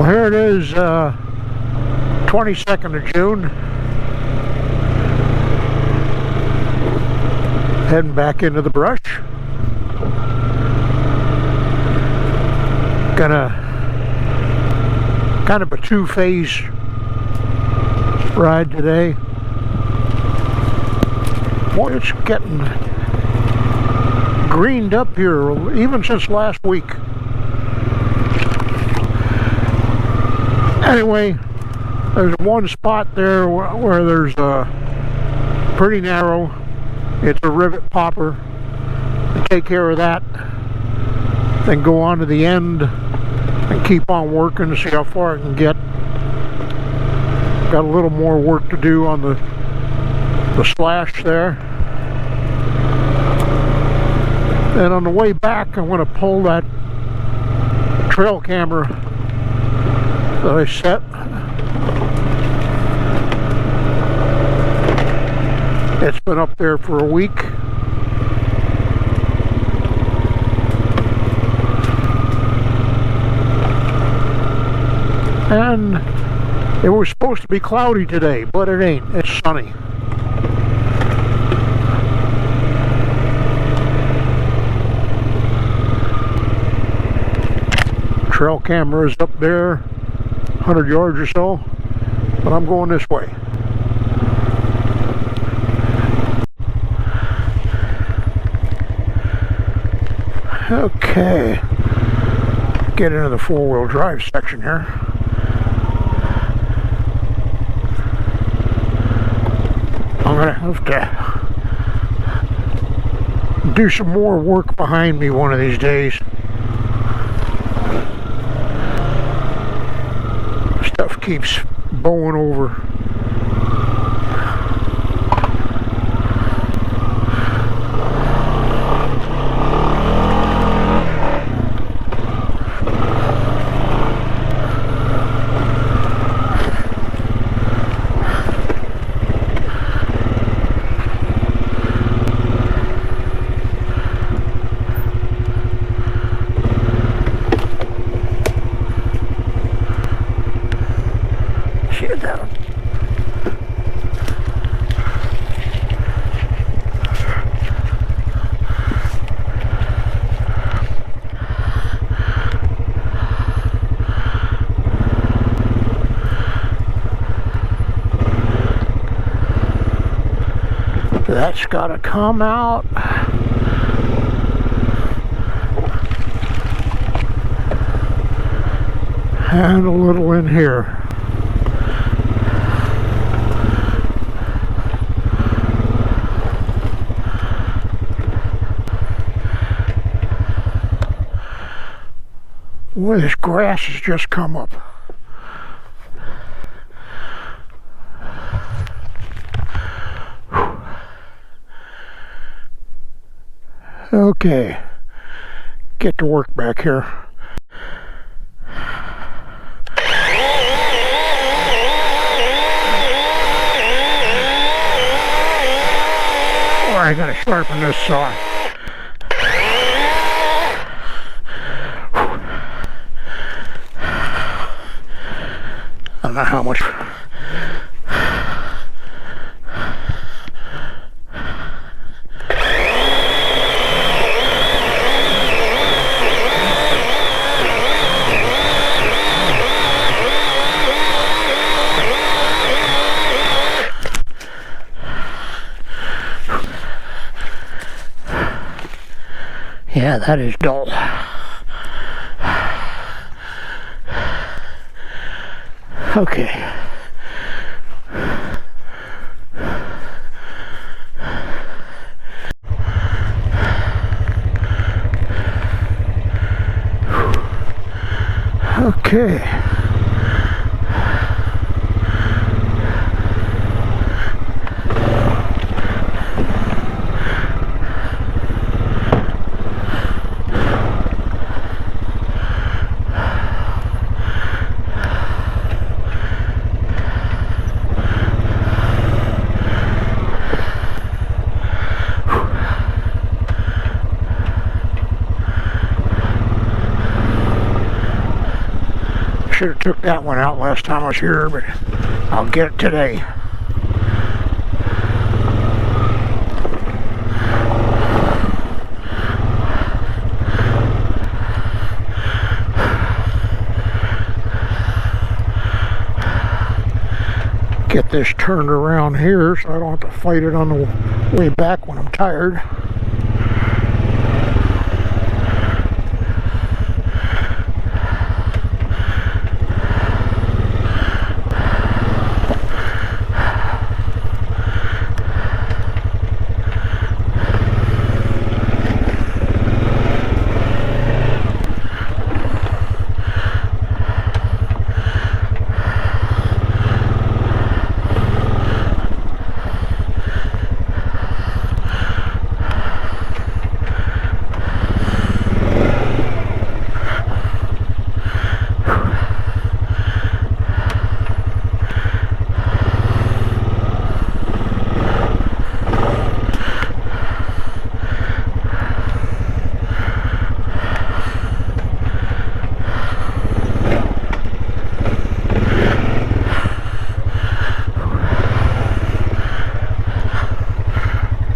Well, here it is, 22nd of June. Heading back into the brush. Gonna kind of a two-phase ride today. Boy, it's getting greened up here, even since last week. Anyway, there's one spot there where there's pretty narrow. It's a rivet popper. Take care of that, then go on to the end and keep on working to see how far I can get. Got a little more work to do on the slash there. And on the way back, I'm going to pull that trail camera that I set. It's been up there for a week. And it was supposed to be cloudy today, but it ain't. It's sunny. Trail camera is up there, 100 yards or so, but I'm going this way. Okay, get into the four-wheel drive section here. I'm gonna have to do some more work behind me one of these days. Stuff keeps bowing over. That's got to come out. And a little in here. Boy, this grass has just come up. Okay, get to work back here. Or I gotta sharpen this saw. I don't know how much. Yeah, that is dull. Okay. Okay. should have took that one out last time I was here, but I'll get it today. Get this turned around here so I don't have to fight it on the way back when I'm tired.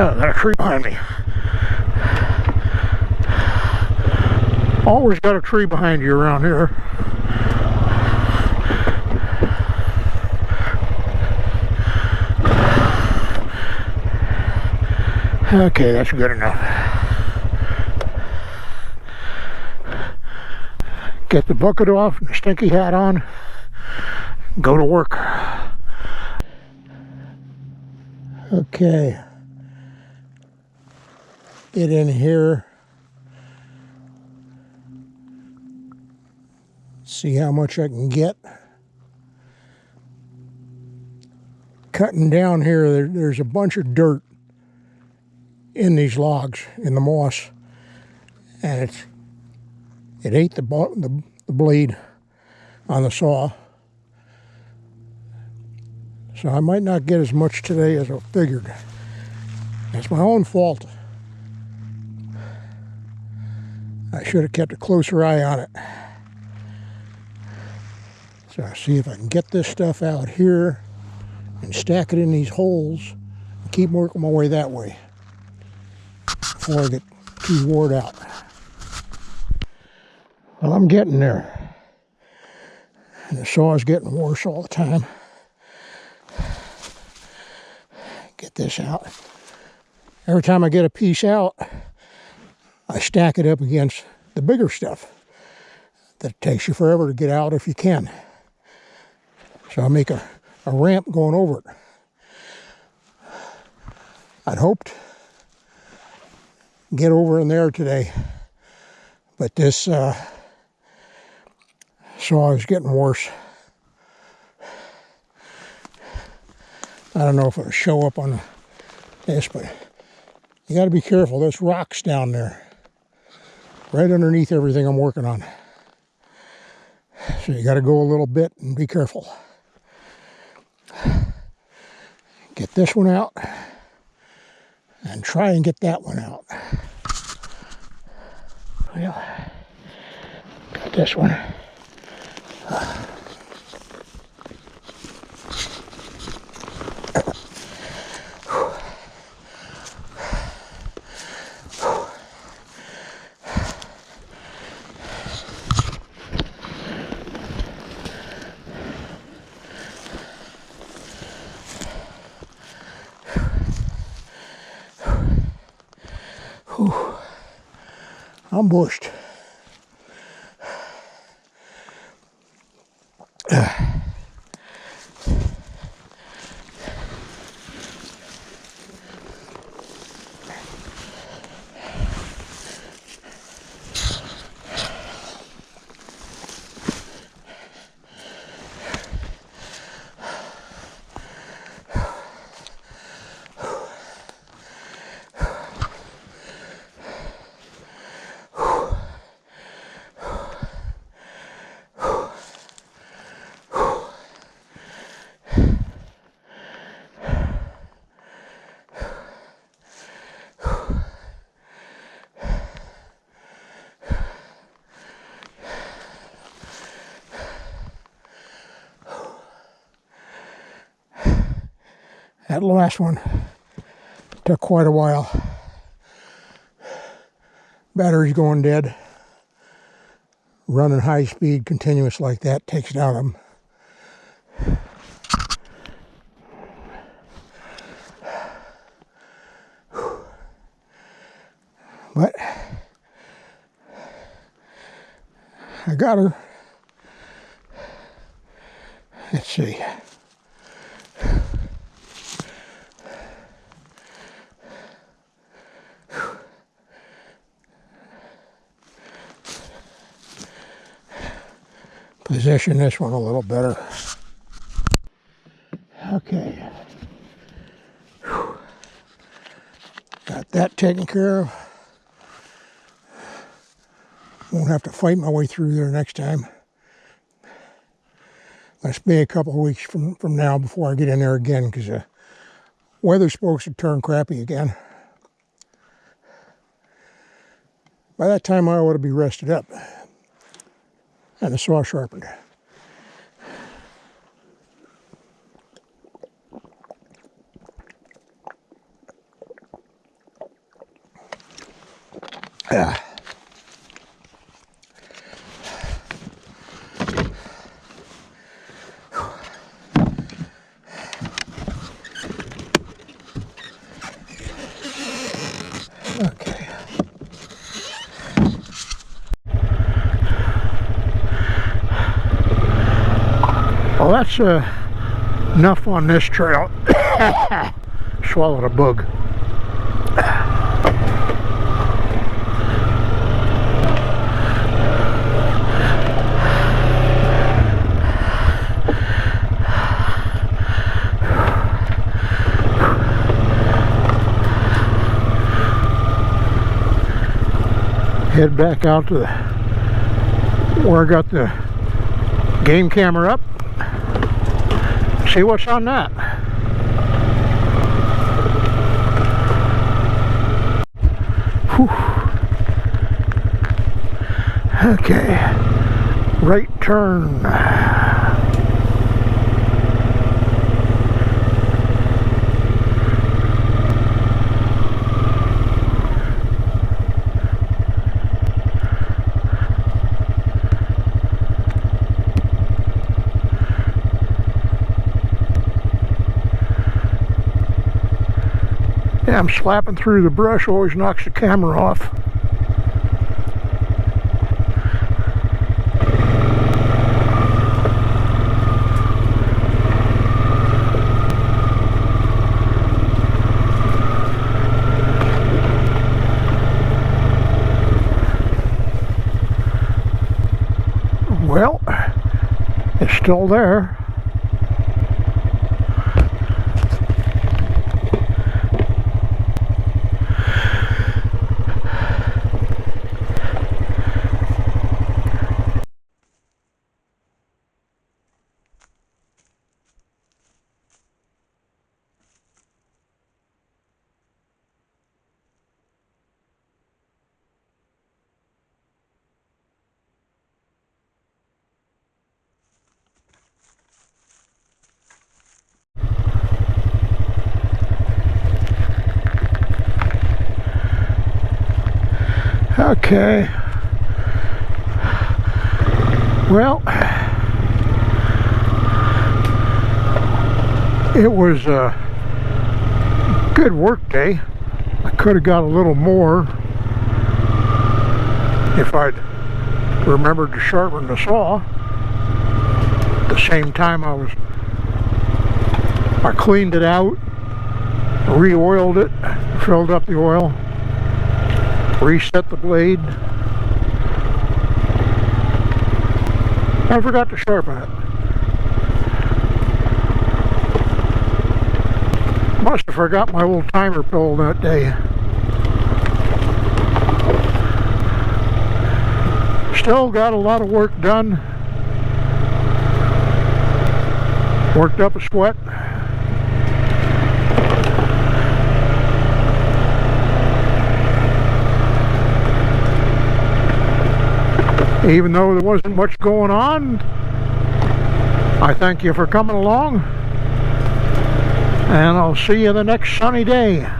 Oh, got a tree behind me. Always got a tree behind you around here. Okay, that's good enough. Get the bucket off and the stinky hat on. Go to work. Okay. Get in here. See how much I can get. Cutting down here, there's a bunch of dirt in these logs, in the moss, and it ate the blade on the saw. So I might not get as much today as I figured. That's my own fault. I should have kept a closer eye on it. So I'll see if I can get this stuff out here and stack it in these holes and keep working my way that way before I get too wore out. Well, I'm getting there. And the saw is getting worse all the time. Get this out. Every time I get a piece out, I stack it up against the bigger stuff that takes you forever to get out if you can. So I make a ramp going over it. I'd hoped to get over in there today, but this saw is getting worse. I don't know if it'll show up on this, but you got to be careful. There's rocks down there, right underneath everything I'm working on. So you got to go a little bit and be careful. Get this one out and try and get that one out. Well, got this one. I'm bushed. That last one took quite a while. Battery's going dead. Running high speed continuous like that takes it out of them. But I got her. Let's see. Position this one a little better. Okay. Got that taken care of. Won't have to fight my way through there next time. Must be a couple of weeks from now before I get in there again, because the weather's supposed to turn crappy again. By that time I ought to be rested up and the saw sharpened. Okay. Well, that's enough on this trail. Swallowed a bug. Head back out to where I got the game camera up. See what's on that. Whew. Okay, right turn. Yeah, I'm slapping through the brush, always knocks the camera off. Well, it's still there. Okay. Well, it was a good work day. I could have got a little more if I'd remembered to sharpen the saw. At the same time I cleaned it out, re-oiled it, filled up the oil, reset the blade. I forgot to sharpen it. Must have forgot my old timer pill that day. Still got a lot of work done. Worked up a sweat. Even though there wasn't much going on, I thank you for coming along. And I'll see you the next sunny day.